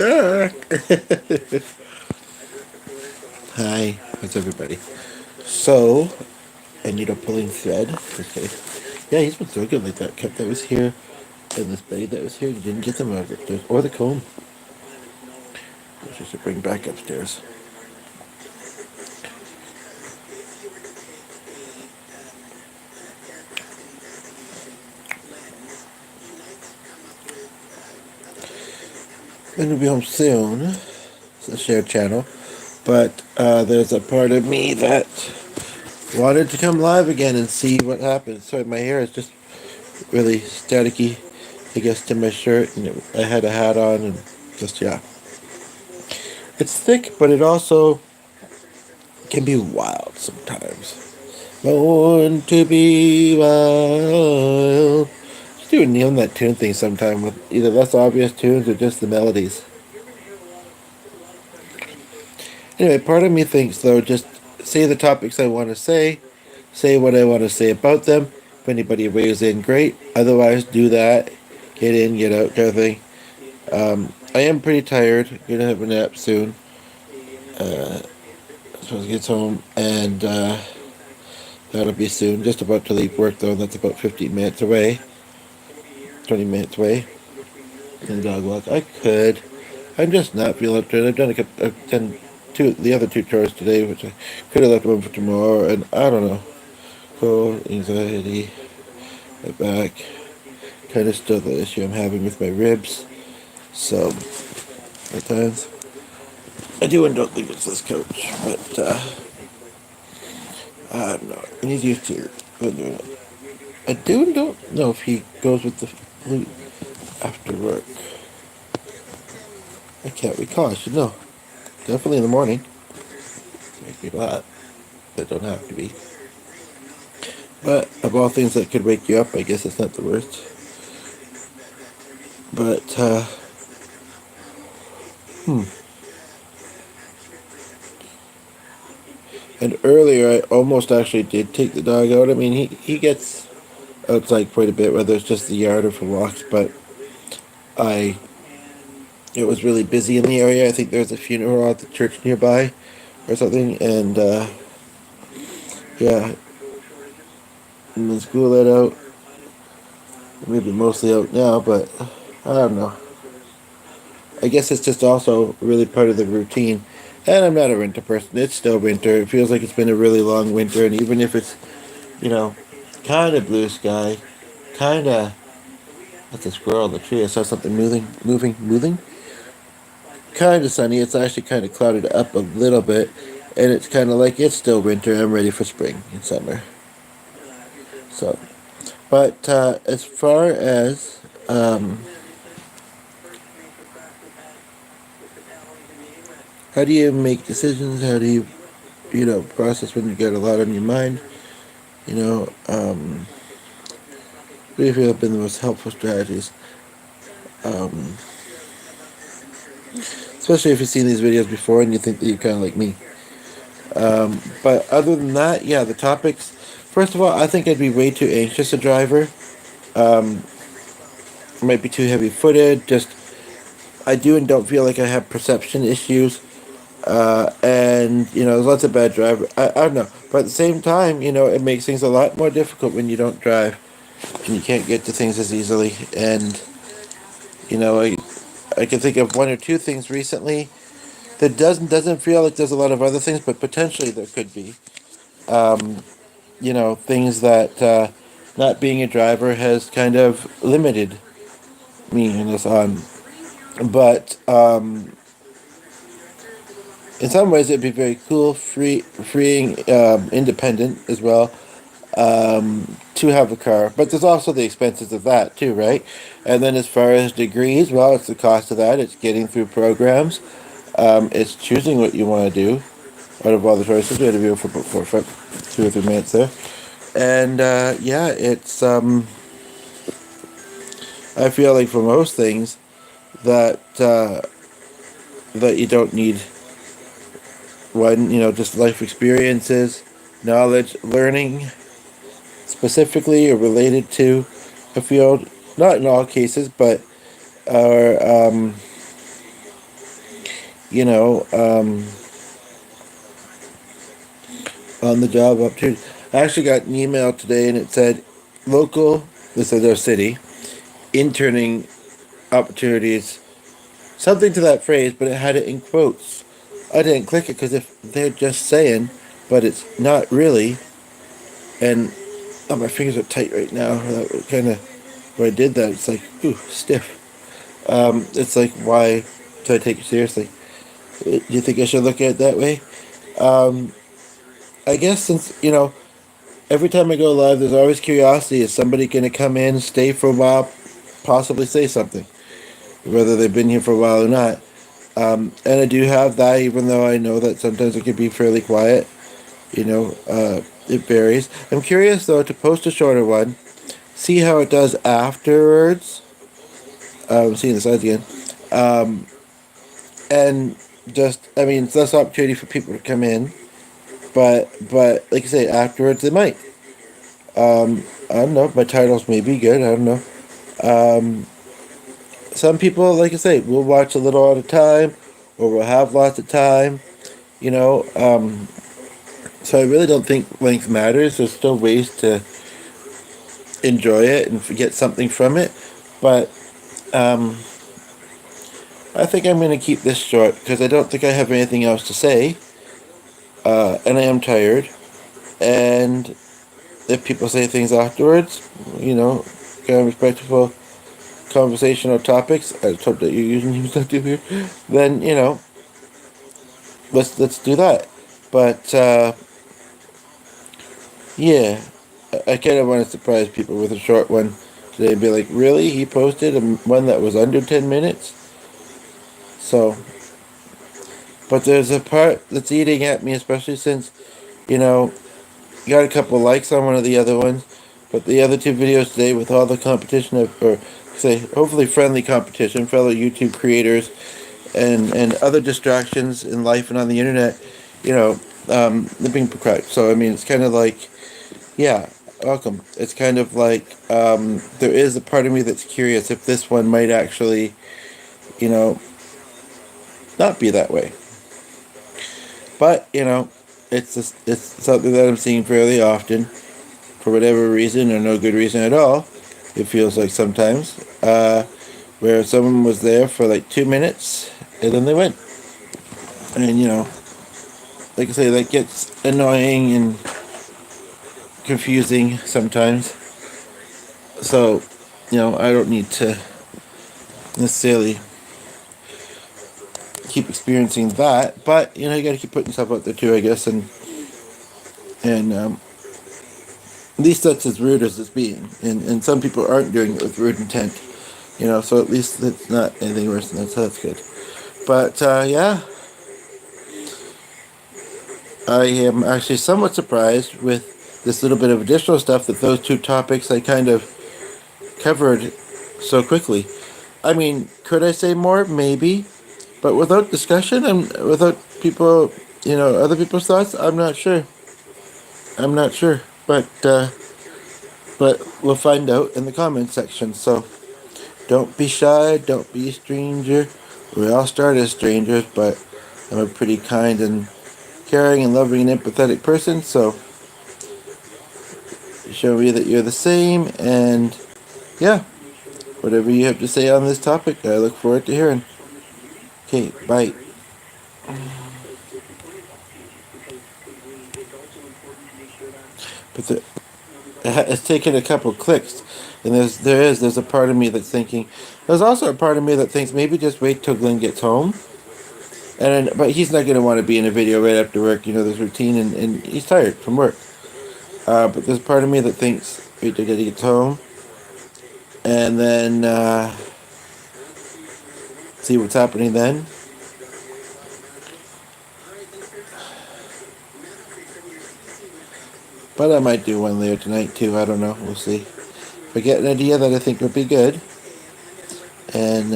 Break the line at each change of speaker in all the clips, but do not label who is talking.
Ah. Hi, how's everybody? So, I need a pulling thread. Okay. Yeah, he's been so good like that. Cup that was here, and this blade that was here, you didn't get them out upstairs. Or the comb. Which I should bring back upstairs. I'm gonna be home soon. It's a shared channel. But there's a part of me that wanted to come live again and see what happens. Sorry, my hair is just really staticky, I guess, to my shirt, and I had a hat on, and just, yeah. It's thick, but it also can be wild sometimes. Born to be wild. Just do a Neil that tune thing sometime with either less obvious tunes or just the melodies. Anyway, part of me thinks, though, just say the topics I want to say what I want to say about them. If anybody weighs in, great. Otherwise, do that. Get in, get out, kind of thing. I am pretty tired. Gonna have a nap soon. Supposed to get home, and that'll be soon. Just about to leave work, though, and that's about 15 minutes away. 20 minutes away. And dog walk. I could. I'm just not feeling up to it. I've done I've done the other two chores today, which I could have left one for tomorrow, and I don't know. Cold, anxiety, my back, kind of still the issue I'm having with my ribs. So, at times, I do and don't think it's this coach, but I don't know. And he's used to doing it. I do and don't know if he goes with the flute after work. I can't recall. I should know. Definitely in the morning. Make me laugh. That don't have to be. But of all things that could wake you up, I guess it's not the worst. But and earlier I almost actually did take the dog out. I mean, he gets outside quite a bit, whether it's just the yard or for walks. But I it was really busy in the area. I think there's a funeral at the church nearby, or something, and yeah, and the school let out. Maybe mostly out now, but I don't know. I guess it's just also really part of the routine. And I'm not a winter person. It's still winter. It feels like it's been a really long winter, and even if it's, you know, kind of blue sky, kind of. That's a squirrel in the tree. I saw something moving. Kind of sunny. It's actually kind of clouded up a little bit, and it's kind of like it's still winter. I'm ready for spring and summer. So, but as far as how do you make decisions? How do you process when you get a lot on your mind? You know, what do you feel have been the most helpful strategies? Um, Especially if you've seen these videos before and you think that you're kind of like me. But other than that, yeah, the topics. First of all, I think I'd be way too anxious a driver. Might be too heavy-footed. Just I do and don't feel like I have perception issues. And there's lots of bad drivers. I don't know, but at the same time, it makes things a lot more difficult when you don't drive and you can't get to things as easily. And I can think of one or two things recently that doesn't feel like there's a lot of other things, but potentially there could be. Things that not being a driver has kind of limited me in this on. But in some ways, it'd be very cool, freeing, independent as well, to have a car. But there's also the expenses of that too, right? And then as far as degrees, well, it's the cost of that. It's getting through programs. It's choosing what you want to do out of all the choices. We had a view for about 2 or 3 minutes there. And yeah, it's I feel like for most things that that you don't need one, just life experiences, knowledge, learning specifically or related to a field. Not in all cases, but are you know, on the job opportunity. I actually got an email today and it said local, this is our city, interning opportunities, something to that phrase, but it had it in quotes. I didn't click it because if they're just saying, but it's not really, and oh, my fingers are tight right now. That kind of, when I did that, it's like, ooh, stiff. It's like, why do I take it seriously? Do you think I should look at it that way? I guess since, every time I go live, there's always curiosity. Is somebody going to come in, stay for a while, possibly say something, whether they've been here for a while or not? And I do have that, even though I know that sometimes it can be fairly quiet. It varies. I'm curious, though, to post a shorter one, see how it does afterwards. Seeing the slides again. And just, I mean, it's less opportunity for people to come in. But like I say, afterwards they might. I don't know. My titles may be good. I don't know. Some people, like I say, will watch a little at a time, or will have lots of time. You know. So I really don't think length matters. There's still ways to enjoy it and get something from it. But I think I'm going to keep this short because I don't think I have anything else to say. And I am tired. And if people say things afterwards, kind of respectful conversational topics, I hope that you're using stuff to here, then, let's do that. But, yeah, I kind of want to surprise people with a short one today and be like, really? He posted one that was under 10 minutes? So, but there's a part that's eating at me, especially since, you know, got a couple likes on one of the other ones, but the other two videos today with all the competition or say hopefully friendly competition, fellow YouTube creators, and other distractions in life and on the internet, they're being cracked. So I mean, it's kind of like, yeah, welcome. It's kind of like there is a part of me that's curious if this one might actually, you know, not be that way. But it's something that I'm seeing fairly often for whatever reason or no good reason at all. It feels like sometimes where someone was there for like 2 minutes and then they went, and like I say, that gets annoying and confusing sometimes. So I don't need to necessarily keep experiencing that, but you got to keep putting yourself out there too, I guess, and at least that's as rude as it's being, and some people aren't doing it with rude intent, so at least it's not anything worse than that, so that's good. But yeah, I am actually somewhat surprised with this little bit of additional stuff that those two topics I kind of covered so quickly. I mean, could I say more? Maybe, but without discussion and without people, other people's thoughts, I'm not sure. I'm not sure, but we'll find out in the comment section. So don't be shy. Don't be a stranger. We all start as strangers, but I'm a pretty kind and caring and loving and empathetic person. So show me that you're the same. And yeah, whatever you have to say on this topic, I look forward to hearing. Okay, bye. But it's taken a couple clicks, and there's a part of me that's thinking. There's also a part of me that thinks maybe just wait till Glenn gets home, but he's not going to want to be in a video right after work. There's routine, and he's tired from work. But there's part of me that thinks wait till he gets home, and then see what's happening then. But I might do one later tonight too. I don't know. We'll see. If I get an idea that I think would be good, and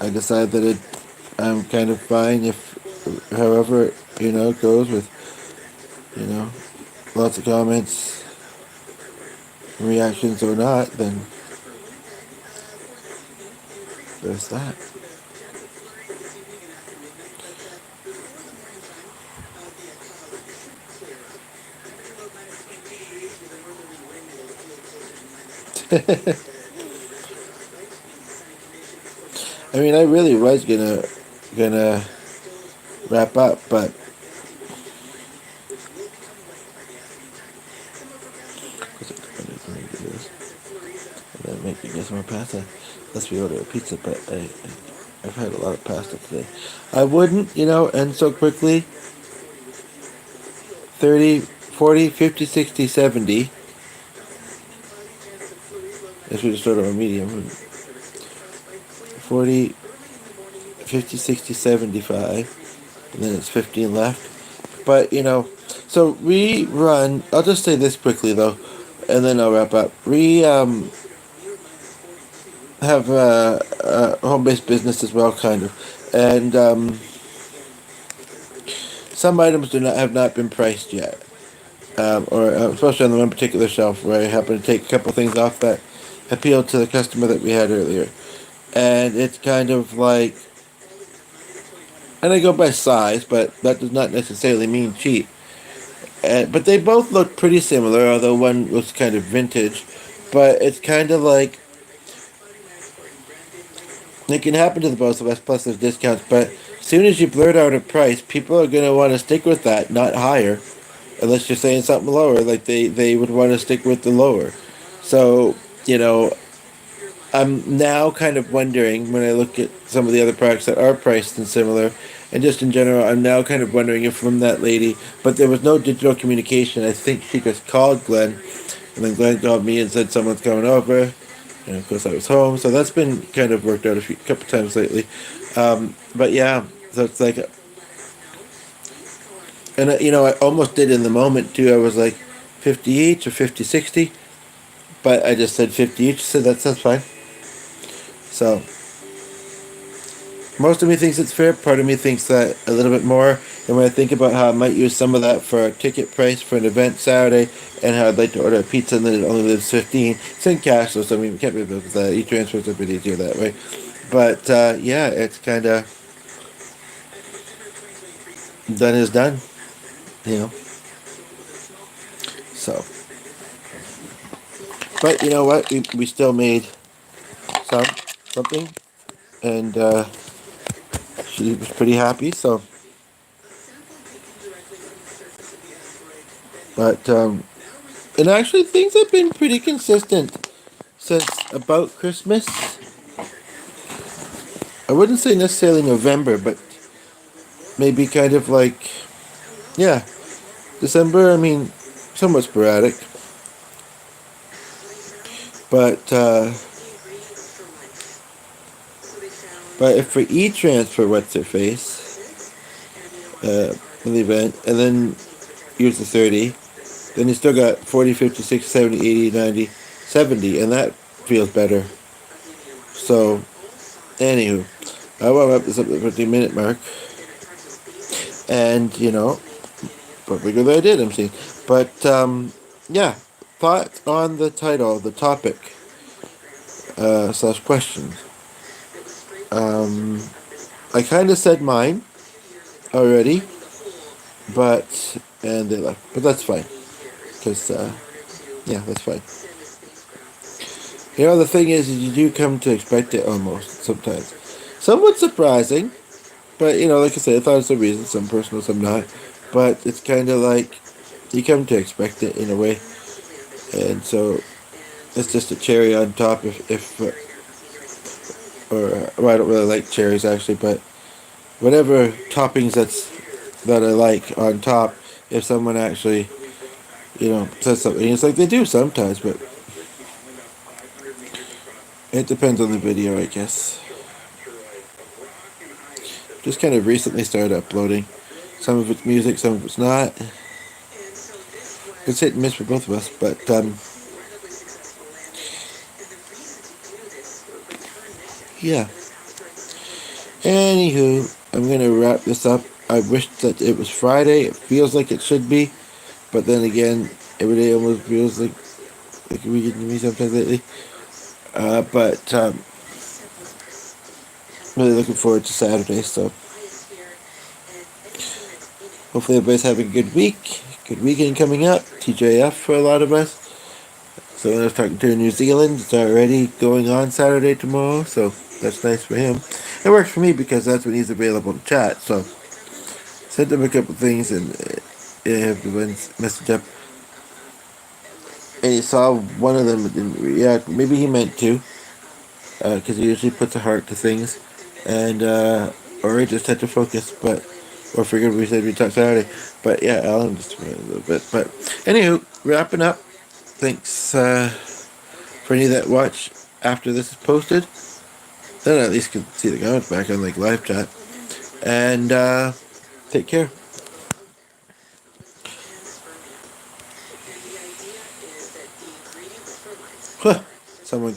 I decide that I'm kind of fine if, however, it goes with, lots of comments, reactions or not, then there's that. I mean, I really was gonna wrap up, but and then make you get some more pasta. Unless we order a pizza, but I've had a lot of pasta today. I wouldn't, end so quickly. 30, 40, 50, 60, 70. If we just order a medium. 40, 50, 60, 75. And then it's 15 left. But, so we run, I'll just say this quickly though, and then I'll wrap up. We have a home-based business as well, kind of. And some items have not been priced yet. Or especially on the one particular shelf where I happen to take a couple things off that appealed to the customer that we had earlier. And it's kind of like, and I go by size, but that does not necessarily mean cheap. But they both look pretty similar, although one was kind of vintage. But it's kind of like, it can happen to the both of us, plus there's discounts, but as soon as you blurt out a price, people are going to want to stick with that, not higher. Unless you're saying something lower, like they would want to stick with the lower. So, I'm now kind of wondering when I look at some of the other products that are priced and similar, and just in general, I'm now kind of wondering if from that lady, but there was no digital communication. I think she just called Glenn, and then Glenn called me and said someone's coming over, and of course I was home, so that's been kind of worked out a couple times lately. But yeah, so it's like, and I almost did in the moment too. I was like 50 each or 50, 60, but I just said 50 each, so that sounds fine. So, most of me thinks it's fair, part of me thinks that a little bit more, and when I think about how I might use some of that for a ticket price for an event Saturday, and how I'd like to order a pizza and then it only lives 15, it's in cash, so I mean, we can't really with that. E-transfers are a bit easier that way. But, yeah, it's kind of, done is done, you know. So, but you know what, we still made something, and, she was pretty happy, so. But, and actually things have been pretty consistent since about Christmas. I wouldn't say necessarily November, but maybe kind of like, yeah, December, I mean, somewhat sporadic. But if for e-transfer, what's her face, in the event, and then use the 30, then you still got 40, 50, 60, 70, 80, 90, 70, and that feels better. So, anywho, I want to wrap this up at the 15-minute mark. And, probably good that I did, I'm seeing. But, yeah, thoughts on the title, the topic, slash questions. I kind of said mine already, and they left. But that's fine. Because, yeah, that's fine. The thing is you do come to expect it almost sometimes. Somewhat surprising, but, like I said, I thought it's a reason, some personal, some not. But it's kind of like, you come to expect it in a way. And so, it's just a cherry on top well, I don't really like cherries actually, but whatever toppings that I like on top, if someone actually, says something, it's like they do sometimes, but it depends on the video, I guess. Just kind of recently started uploading. Some of it's music, some of it's not. It's hit and miss for both of us, but yeah. Anywho, I'm gonna wrap this up. I wish that it was Friday. It feels like it should be, but then again, every day almost feels like a weekend to me sometimes lately. But really looking forward to Saturday. So hopefully everybody's having a good week. Good weekend coming up. TJF for a lot of us. So when I was talking to in New Zealand, it's already going on Saturday tomorrow. So that's nice for him. It works for me because that's when he's available to chat. So sent him a couple things and everyone's messaged up. And he saw one of them and didn't react. Maybe he meant to, because he usually puts a heart to things. And, or he just had to focus, but, or figured we said we'd talk Saturday. But yeah, Alan just a little bit. But anywho, wrapping up. Thanks for any that watch after this is posted. Then at least can see the comments back on like live chat. And take care. Someone